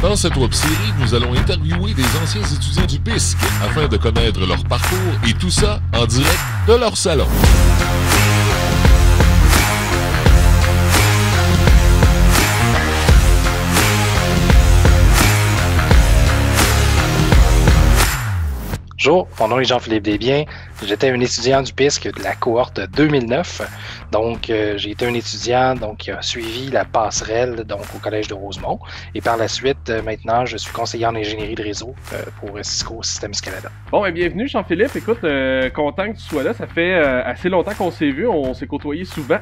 Dans cette web-série, nous allons interviewer des anciens étudiants du PISC afin de connaître leur parcours et tout ça en direct de leur salon. Bonjour, mon nom est Jean-Philippe Desbiens. J'étais un étudiant du PISC de la cohorte 2009. Donc, j'ai été un étudiant qui a suivi la passerelle au Collège de Rosemont. Et par la suite, maintenant, je suis conseiller en ingénierie de réseau pour Cisco Systems Canada. Bon, bienvenue Jean-Philippe. Écoute, content que tu sois là. Ça fait assez longtemps qu'on s'est vu. On s'est côtoyés souvent.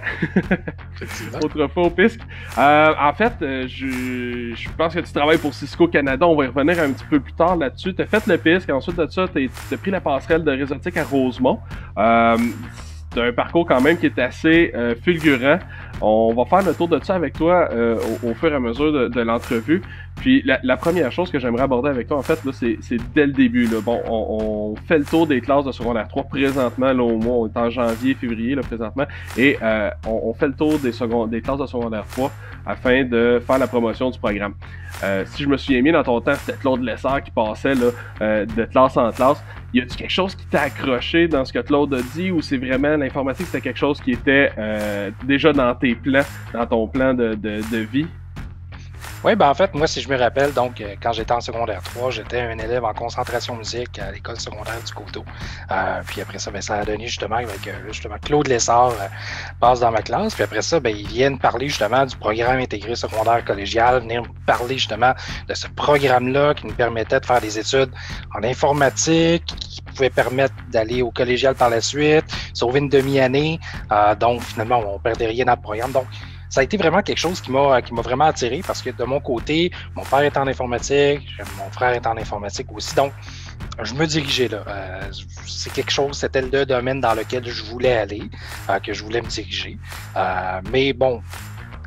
Autrefois au PISC. En fait, je pense que tu travailles pour Cisco Canada. On va y revenir un petit peu plus tard là-dessus. Tu as fait le PISC. Ensuite de ça, tu as pris la passerelle de réseautique à Rosemont. C'est un parcours quand même qui est assez fulgurant. On va faire le tour de ça avec toi au fur et à mesure de l'entrevue. Puis la première chose que j'aimerais aborder avec toi, en fait, là, c'est dès le début. Là. Bon, on fait le tour des classes de secondaire 3 présentement. Là, au mois, on est en janvier, février là, présentement. Et on fait le tour des classes de secondaire 3 afin de faire la promotion du programme. Si je me souviens bien, dans ton temps, c'était Claude Lessard qui passait là, de classe en classe. Y a-tu quelque chose qui t'a accroché dans ce que Claude a dit ou c'est vraiment l'informatique, c'était quelque chose qui était déjà dans tes plans, dans ton plan de vie? Oui, en fait, moi, si je me rappelle, quand j'étais en secondaire 3, j'étais un élève en concentration musique à l'école secondaire du Coteau. Puis après ça, ça a donné justement Claude Lessard passe dans ma classe. Puis après ça, ils viennent parler justement du programme intégré secondaire collégial, venir parler justement de ce programme-là qui nous permettait de faire des études en informatique, qui pouvait permettre d'aller au collégial par la suite, sauver une demi-année. Donc, finalement, on ne perdait rien dans le programme. Donc, ça a été vraiment quelque chose qui m'a vraiment attiré parce que de mon côté, mon père est en informatique, mon frère est en informatique aussi, donc je me dirigeais là. C'est quelque chose, c'était le domaine dans lequel je voulais aller, que je voulais me diriger. Mais bon,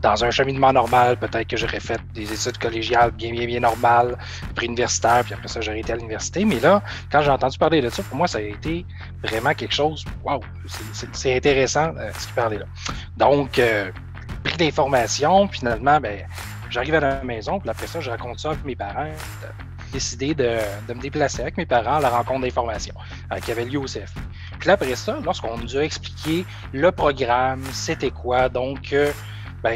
dans un cheminement normal, peut-être que j'aurais fait des études collégiales bien normales, préuniversitaires, puis après ça, j'aurais été à l'université. Mais là, quand j'ai entendu parler de ça, pour moi, ça a été vraiment quelque chose, wow, c'est intéressant ce qu'il parlait là. Donc, pris d'informations, puis finalement, j'arrive à la maison, puis après ça, je raconte ça avec mes parents. Décidé de me déplacer avec mes parents à la rencontre d'informations qui avait lieu au CFP. Puis là, après ça, lorsqu'on nous a expliqué le programme, c'était quoi, donc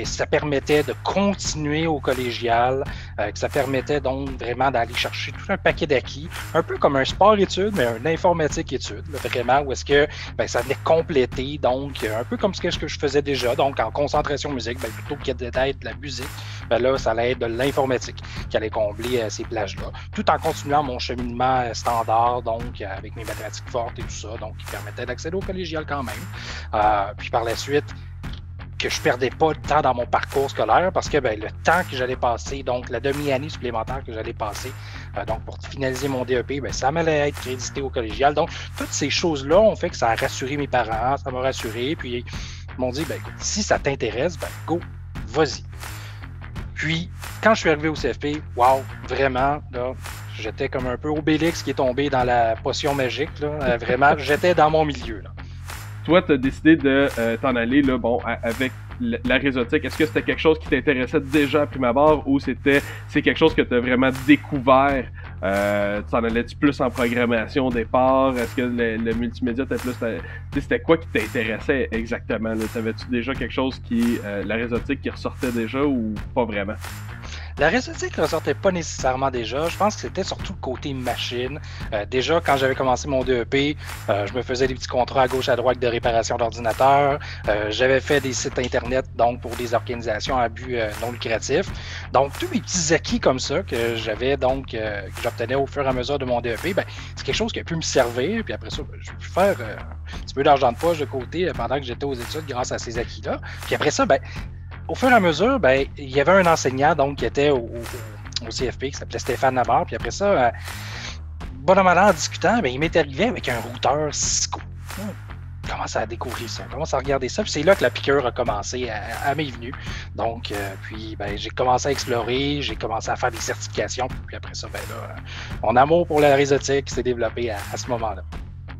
ça permettait de continuer au collégial, que ça permettait donc vraiment d'aller chercher tout un paquet d'acquis, un peu comme un sport-études, mais un informatique-études, vraiment, où est-ce que ça venait compléter, donc un peu comme ce que je faisais déjà, donc en concentration musique, plutôt que d'être de la musique, là, ça allait être de l'informatique qui allait combler ces plages-là, tout en continuant mon cheminement standard, donc avec mes mathématiques fortes et tout ça, donc qui permettait d'accéder au collégial quand même. Puis par la suite, que je perdais pas de temps dans mon parcours scolaire parce que le temps que j'allais passer, donc la demi-année supplémentaire que j'allais passer, donc pour finaliser mon DEP, ça m'allait être crédité au collégial. Donc, toutes ces choses-là ont fait que ça a rassuré mes parents, ça m'a rassuré, puis ils m'ont dit, écoute, si ça t'intéresse, go, vas-y. Puis, quand je suis arrivé au CFP, wow, vraiment, là, j'étais comme un peu Obélix qui est tombé dans la potion magique, là, vraiment, j'étais dans mon milieu, là. Toi, tu as décidé de t'en aller là, avec la réseautique. Est-ce que c'était quelque chose qui t'intéressait déjà à prime abord ou c'est quelque chose que tu as vraiment découvert? Tu en allais-tu plus en programmation au départ? Est-ce que le multimédia était plus... C'était quoi qui t'intéressait exactement? T'avais-tu déjà quelque chose la réseautique qui ressortait déjà ou pas vraiment? La réseautique ne ressortait pas nécessairement déjà. Je pense que c'était surtout le côté machine. Déjà, quand j'avais commencé mon DEP, je me faisais des petits contrats à gauche à droite de réparation d'ordinateurs. J'avais fait des sites Internet donc pour des organisations à but non lucratif. Donc, tous mes petits acquis comme ça que j'avais que j'obtenais au fur et à mesure de mon DEP, c'est quelque chose qui a pu me servir. Puis après ça, j'ai pu faire un petit peu d'argent de poche de côté pendant que j'étais aux études grâce à ces acquis-là. Puis après ça, au fur et à mesure, il y avait un enseignant qui était au CFP qui s'appelait Stéphane Navarre. Puis après ça, bonhomme en discutant, il m'est arrivé avec un routeur Cisco. Je commence à découvrir ça, je commence à regarder ça. Puis c'est là que la piqûre a commencé à m'être venue. Donc, puis j'ai commencé à explorer, j'ai commencé à faire des certifications. Puis après ça, mon amour pour la réseautique s'est développé à ce moment-là.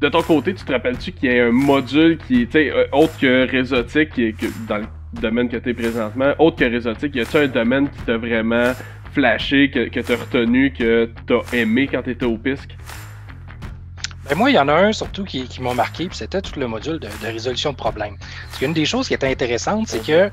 De ton côté, tu te rappelles-tu qu'il y a un module qui était autre que réseautique, dans le domaine que tu es présentement, autre que réseautique, y a-t-il un domaine qui t'a vraiment flashé, que tu as retenu, que tu as aimé quand tu étais au PISC? Ben moi, il y en a un surtout qui m'a marqué, puis c'était tout le module de résolution de problèmes. Parce qu'une des choses qui était intéressante, c'est que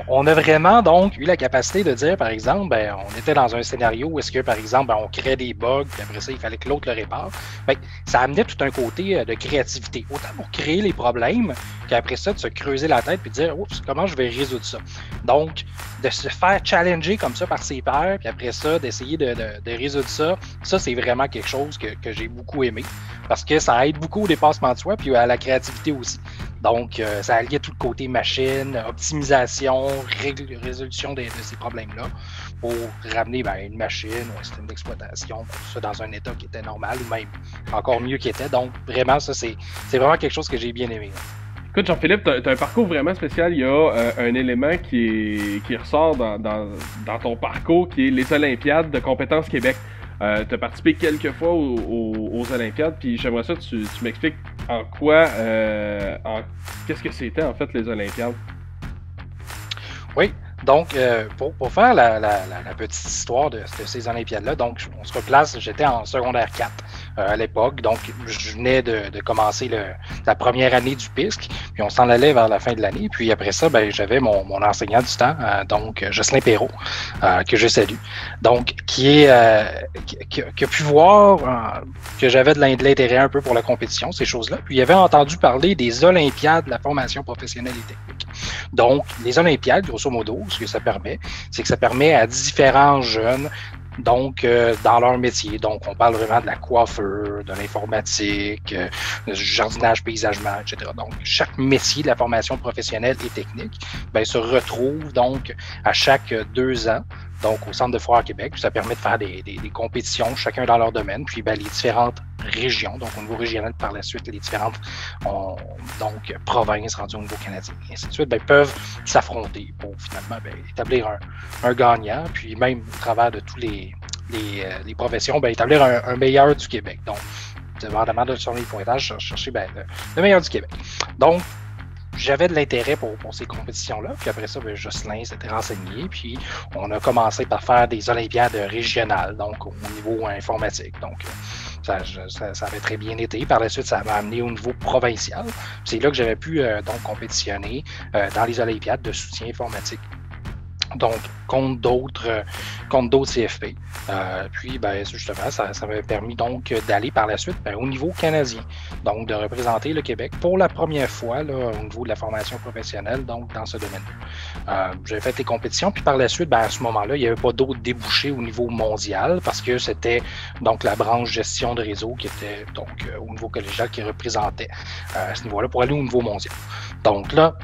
on a vraiment donc eu la capacité de dire, par exemple, ben, on était dans un scénario où est-ce que, par exemple, ben, on crée des bugs, puis après ça, il fallait que l'autre le répare. Ben, ça amenait tout un côté de créativité. Autant pour créer les problèmes, qu'après ça, de se creuser la tête puis de dire, oups, comment je vais résoudre ça? Donc, de se faire challenger comme ça par ses pairs, puis après ça, d'essayer de résoudre ça, c'est vraiment quelque chose que j'ai beaucoup aimé. Parce que ça aide beaucoup au dépassement de soi, puis à la créativité aussi. Donc, ça alliait tout le côté machine, optimisation, résolution de ces problèmes-là pour ramener une machine ou un système d'exploitation, tout ça dans un état qui était normal ou même encore mieux qu'il était. Donc, vraiment, ça, c'est vraiment quelque chose que j'ai bien aimé. Là. Écoute, Jean-Philippe, tu as un parcours vraiment spécial. Il y a un élément qui ressort dans ton parcours, qui est les Olympiades de compétences Québec. Tu as participé quelques fois aux Olympiades, puis j'aimerais ça que tu m'expliques en quoi, qu'est-ce que c'était en fait les Olympiades. Oui, donc pour faire la petite histoire de ces Olympiades-là, donc on se replace, j'étais en secondaire 4 à l'époque, donc je venais de commencer la première année du PISC, puis on s'en allait vers la fin de l'année, puis après ça, j'avais mon enseignant du temps, donc Jocelyn Perrault, que je salue, donc qui a pu voir que j'avais de l'intérêt un peu pour la compétition, ces choses-là, puis il avait entendu parler des Olympiades de la formation professionnelle et technique. Donc, les Olympiades, grosso modo, ce que ça permet, c'est que ça permet à différents jeunes, donc, dans leur métier. Donc, on parle vraiment de la coiffure, de l'informatique, du jardinage, paysagement, etc. Donc, chaque métier de la formation professionnelle et technique se retrouve donc à chaque 2 ans, donc au Centre de foire à Québec. Ça permet de faire des compétitions, chacun dans leur domaine, puis les différentes régions, donc au niveau régional par la suite, les différentes provinces rendues au niveau canadien, et ainsi de suite, peuvent s'affronter pour finalement établir un gagnant, puis même au travers de tous les professions, établir un meilleur du Québec. Donc, dépendamment de son pointage, chercher le meilleur du Québec. Donc, j'avais de l'intérêt pour ces compétitions-là. Puis après ça, Jocelyn s'était renseigné. Puis on a commencé par faire des Olympiades régionales, donc au niveau informatique. Donc, ça avait très bien été. Par la suite, ça m'a amené au niveau provincial. C'est là que j'avais pu donc compétitionner dans les Olympiades de soutien informatique. Donc, contre d'autres CFP. Puis, justement, ça m'a permis donc d'aller par la suite au niveau canadien. Donc, de représenter le Québec pour la première fois là, au niveau de la formation professionnelle, donc dans ce domaine-là. J'avais fait les compétitions, puis par la suite, à ce moment-là, il n'y avait pas d'autres débouchés au niveau mondial parce que c'était donc la branche gestion de réseau qui était donc au niveau collégial qui représentait à ce niveau-là pour aller au niveau mondial. Donc là,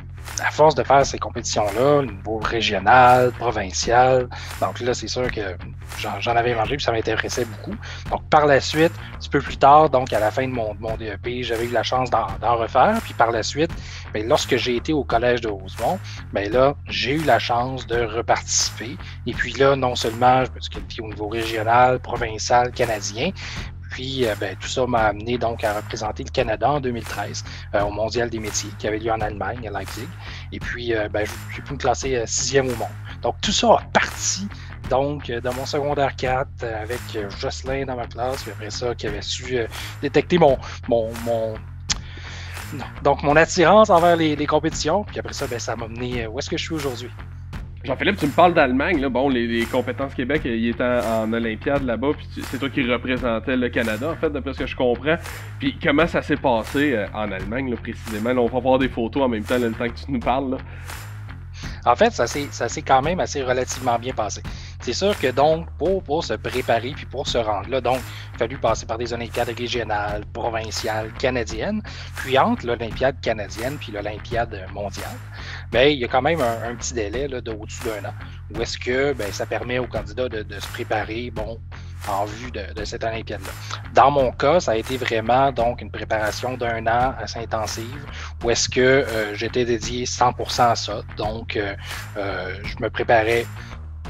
à force de faire ces compétitions-là, au niveau régional, provincial, donc là, c'est sûr que j'en avais mangé puis ça m'intéressait beaucoup. Donc, par la suite, un petit peu plus tard, donc à la fin de mon DEP, j'avais eu la chance d'en refaire. Puis par la suite, lorsque j'ai été au collège de Rosemont, là, j'ai eu la chance de reparticiper. Et puis là, non seulement je me suis qualifié au niveau régional, provincial, canadien, puis, tout ça m'a amené donc à représenter le Canada en 2013 au Mondial des métiers qui avait lieu en Allemagne, à Leipzig. Et puis, j'ai pu me classer 6e au monde. Donc, tout ça a parti donc de mon secondaire 4 avec Jocelyn dans ma classe, puis après ça, qui avait su détecter mon attirance envers les compétitions. Puis après ça, ça m'a mené où est-ce que je suis aujourd'hui. Jean-Philippe, tu me parles d'Allemagne, là. Bon, les compétences Québec, il était en Olympiade là-bas, puis c'est toi qui représentais le Canada, en fait, d'après ce que je comprends. Puis comment ça s'est passé en Allemagne, là, précisément? Là, on va voir des photos en même temps, là, le temps que tu nous parles, là. En fait, ça s'est quand même assez relativement bien passé. C'est sûr que donc, pour se préparer puis pour se rendre là, donc, il a fallu passer par des Olympiades régionales, provinciales, canadiennes. Puis entre l'Olympiade canadienne puis l'Olympiade mondiale, il y a quand même un petit délai là, d'au-dessus d'1 an, où est-ce que ça permet aux candidats de se préparer, en vue de cette Olympiade-là. Dans mon cas, ça a été vraiment donc une préparation d'1 an assez intensive, où est-ce que j'étais dédié 100% à ça. Donc, je me préparais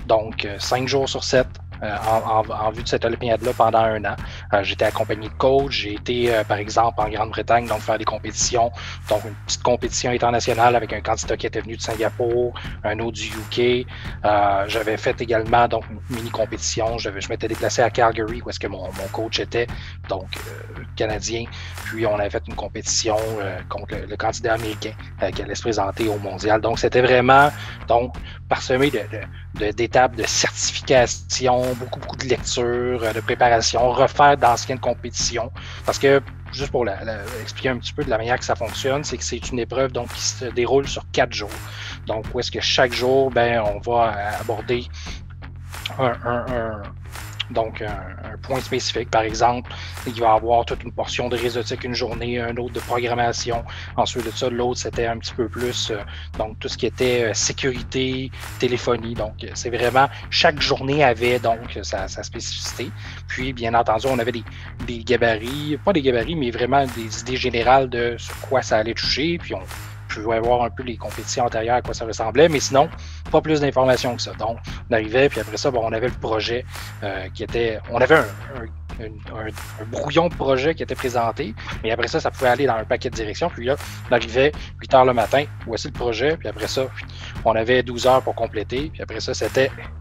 donc 5 jours sur 7 en vue de cette Olympiade-là pendant 1 an. J'étais accompagné de coach. J'ai été, par exemple, en Grande-Bretagne, donc faire des compétitions. Donc, une petite compétition internationale avec un candidat qui était venu de Singapour, un autre du UK. J'avais fait également donc une mini-compétition. Je m'étais déplacé à Calgary, où est-ce que mon coach était, donc canadien. Puis, on avait fait une compétition contre le candidat américain qui allait se présenter au mondial. Donc, c'était vraiment parsemé d'étapes de certification, beaucoup de lectures, de préparation, refaire d'anciennes compétitions. Parce que, juste pour expliquer un petit peu de la manière que ça fonctionne, c'est que c'est une épreuve donc, qui se déroule sur 4 jours. Donc, où est-ce que chaque jour, on va aborder un point spécifique. Par exemple, il va y avoir toute une portion de réseautique une journée, un autre de programmation. Ensuite de ça, l'autre, c'était un petit peu plus donc tout ce qui était sécurité, téléphonie. Donc, c'est vraiment, chaque journée avait donc sa spécificité. Puis, bien entendu, on avait des gabarits, pas des gabarits, mais vraiment des idées générales de sur quoi ça allait toucher. Puis, je vais voir un peu les compétitions antérieures à quoi ça ressemblait, mais sinon, pas plus d'informations que ça. Donc, on arrivait, puis après ça, on avait le projet qui était... On avait un brouillon de projet qui était présenté, mais après ça pouvait aller dans un paquet de directions. Puis là, on arrivait 8 heures le matin, voici le projet, puis après ça, on avait 12 heures pour compléter, puis après ça,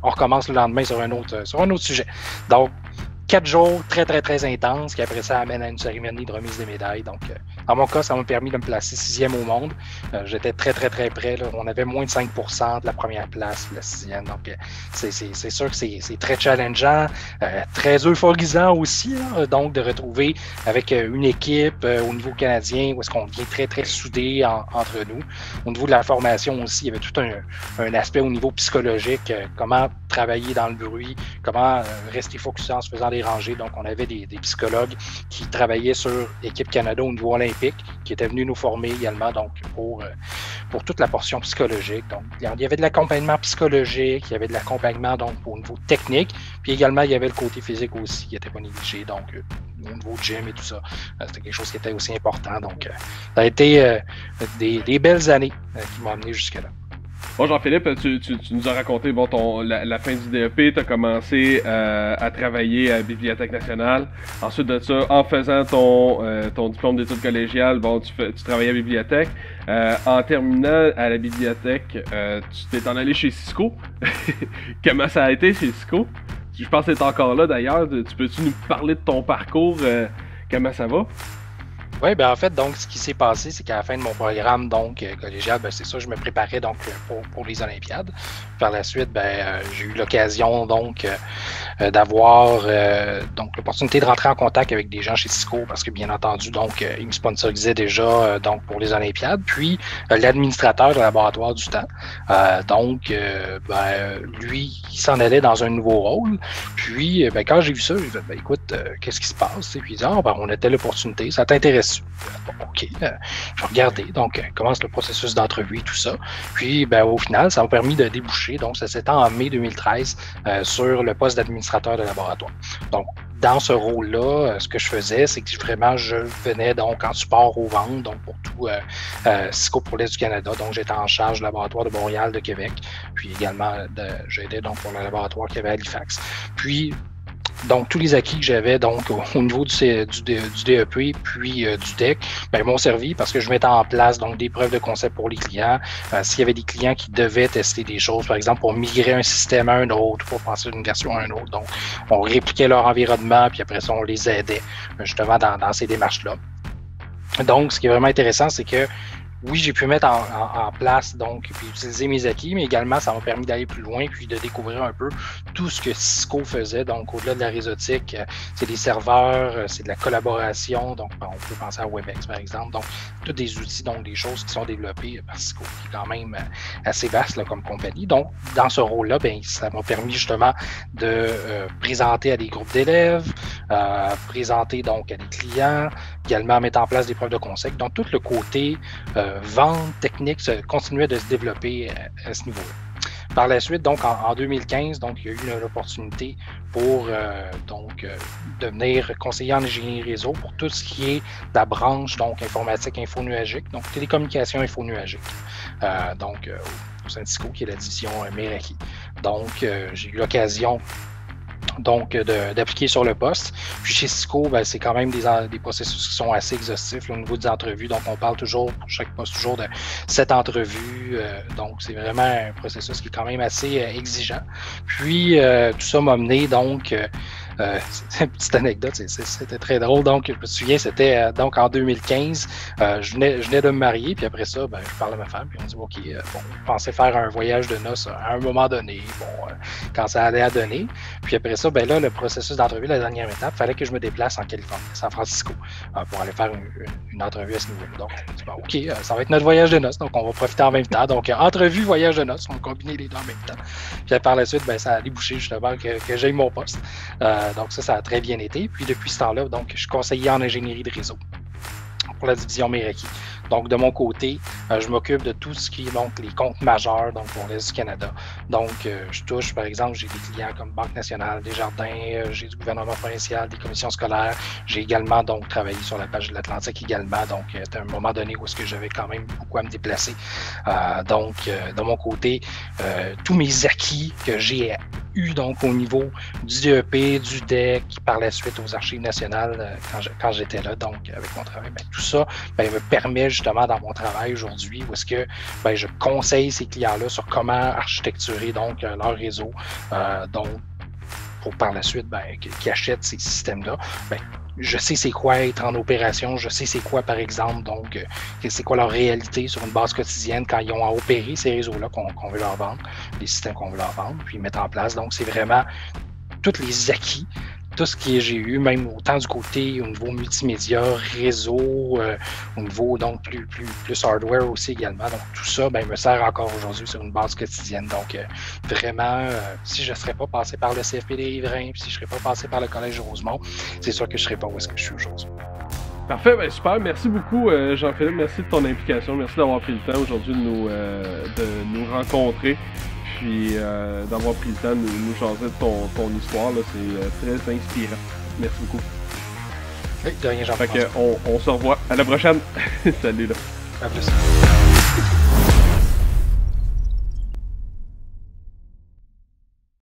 on recommence le lendemain sur un autre sujet. Donc, 4 jours très, très, très intenses, qui après ça amène à une cérémonie de remise des médailles. Donc, dans mon cas, ça m'a permis de me placer 6e au monde. J'étais très, très, très près. Là. On avait moins de 5% de la première place, la 6e. Donc, c'est sûr que c'est très challengeant, très euphorisant aussi. Là, donc, de retrouver avec une équipe au niveau canadien, où est-ce qu'on devient très, très soudés entre nous. Au niveau de la formation aussi, il y avait tout un aspect au niveau psychologique, comment travailler dans le bruit, comment rester focusé en se faisant des rangées. Donc, on avait des psychologues qui travaillaient sur Équipe Canada au niveau olympique, qui étaient venus nous former également donc pour toute la portion psychologique. Donc, il y avait de l'accompagnement psychologique, il y avait de l'accompagnement donc au niveau technique, puis également, il y avait le côté physique aussi qui n'était pas négligé, donc au niveau gym et tout ça. C'était quelque chose qui était aussi important. Donc, ça a été des belles années qui m'ont amené jusque-là. Bon, Jean-Philippe, tu nous as raconté la fin du DEP, tu as commencé à travailler à la Bibliothèque nationale. Ensuite de ça, en faisant ton diplôme d'études collégiales, tu travaillais à la bibliothèque. En terminant à la bibliothèque, tu t'es en allé chez Cisco. Comment ça a été chez Cisco? Je pense que tu es encore là d'ailleurs. Peux-tu nous parler de ton parcours? Comment ça va? Oui, en fait, donc, ce qui s'est passé, c'est qu'à la fin de mon programme donc collégial, c'est ça, je me préparais donc pour les Olympiades. Par la suite, j'ai eu l'occasion donc d'avoir donc l'opportunité de rentrer en contact avec des gens chez Cisco parce que bien entendu, donc, ils me sponsorisaient déjà donc pour les Olympiades. Puis l'administrateur du laboratoire du temps, lui, il s'en allait dans un nouveau rôle. Puis quand j'ai vu ça, j'ai fait écoute, qu'est-ce qui se passe? Puis il dit on a telle opportunité, ça t'intéresse? OK, je vais regarder. Donc, commence le processus d'entrevue et tout ça. Puis, au final, ça m'a permis de déboucher. Donc, ça s'étend en mai 2013 sur le poste d'administrateur de laboratoire. Donc, dans ce rôle-là, ce que je faisais, c'est que vraiment, je venais donc en support aux ventes, donc pour tout Cisco pour l'Est du Canada. Donc, j'étais en charge du laboratoire de Montréal, de Québec. Puis également, j'aidais donc pour le laboratoire qu'il y avait à Halifax. Puis, donc, tous les acquis que j'avais donc au niveau du DEP puis du DEC m'ont servi parce que je mettais en place donc des preuves de concept pour les clients. S'il y avait des clients qui devaient tester des choses, par exemple pour migrer un système à un autre, pour passer d'une version à une autre. Donc, on répliquait leur environnement, puis après ça, on les aidait justement dans ces démarches-là. Donc, ce qui est vraiment intéressant, c'est que oui, j'ai pu mettre en place, donc, puis utiliser mes acquis, mais également, ça m'a permis d'aller plus loin, puis de découvrir un peu tout ce que Cisco faisait. Donc, au-delà de la réseautique, c'est des serveurs, c'est de la collaboration. Donc, on peut penser à Webex, par exemple. Donc, tous des outils, donc des choses qui sont développées par Cisco, qui est quand même assez vaste là, comme compagnie. Donc, dans ce rôle-là, ça m'a permis justement de présenter à des groupes d'élèves, présenter donc à des clients, également mettre en place des preuves de concept. Donc, tout le côté vente technique continuait de se développer à ce niveau-là. Par la suite, donc en 2015, donc, il y a eu une opportunité pour devenir conseiller en ingénierie réseau pour tout ce qui est la branche donc informatique infonuagique, donc télécommunications infonuagique. Au sein de Cisco, qui est la division Meraki. Donc, j'ai eu l'occasion donc d'appliquer sur le poste. Puis chez Cisco, ben, c'est quand même des processus qui sont assez exhaustifs là, au niveau des entrevues. Donc, on parle toujours, pour chaque poste, toujours de 7 entrevues. Donc, c'est vraiment un processus qui est quand même assez exigeant. Puis, tout ça m'a mené, donc, c'est une petite anecdote, c'était très drôle. Donc, je me souviens, c'était donc en 2015, je venais de me marier, puis après ça, ben, je parlais à ma femme, puis on dit, OK, bon, je pensais faire un voyage de noces à un moment donné, bon, quand ça allait à donner. Puis après ça, ben là, le processus d'entrevue, la dernière étape, il fallait que je me déplace en Californie, San Francisco, pour aller faire une entrevue à ce niveau-là. Donc, on dit, bon, OK, ça va être notre voyage de noces, donc on va profiter en même temps. Donc, entrevue, voyage de noces, on va combiner les deux en même temps. Puis par la suite, ben, ça a débouché justement que j'aille mon poste. Donc ça a très bien été. Puis depuis ce temps-là, donc, je suis conseiller en ingénierie de réseau pour la division Meraki. Donc, de mon côté, je m'occupe de tout ce qui est donc les comptes majeurs donc pour l'Est du Canada. Donc, je touche, par exemple, j'ai des clients comme Banque nationale, Desjardins, j'ai du gouvernement provincial, des commissions scolaires. J'ai également donc travaillé sur la page de l'Atlantique également. Donc, c'était un moment donné où est-ce que j'avais quand même beaucoup à me déplacer. Donc, de mon côté, tous mes acquis que j'ai eu donc au niveau du DEP, du DEC, par la suite aux Archives nationales quand j'étais là, donc avec mon travail, ben, tout ça me permet justement dans mon travail aujourd'hui où est-ce que ben, je conseille ces clients-là sur comment architecturer donc leur réseau, donc pour par la suite ben, qui achètent ces systèmes-là. Ben, je sais c'est quoi être en opération, je sais c'est quoi par exemple, donc c'est quoi leur réalité sur une base quotidienne quand ils ont à opérer ces réseaux-là qu'on veut leur vendre, les systèmes qu'on veut leur vendre, puis mettre en place. Donc c'est vraiment tous les acquis, tout ce que j'ai eu, même autant du côté au niveau multimédia, réseau, au niveau donc plus hardware aussi également. Donc tout ça me sert encore aujourd'hui sur une base quotidienne. Donc vraiment, si je ne serais pas passé par le CFP des Riverains, puis si je ne serais pas passé par le Collège Rosemont, c'est sûr que je ne serais pas où est-ce que je suis aujourd'hui. Parfait, ben super. Merci beaucoup, Jean-Philippe. Merci de ton implication. Merci d'avoir pris le temps aujourd'hui de nous rencontrer. Puis d'avoir pris le temps de nous jaser de ton histoire, là, c'est très inspirant. Merci beaucoup. Oui, de rien, Jean-François. Fait qu'on se revoit. À la prochaine. Salut là. À plus.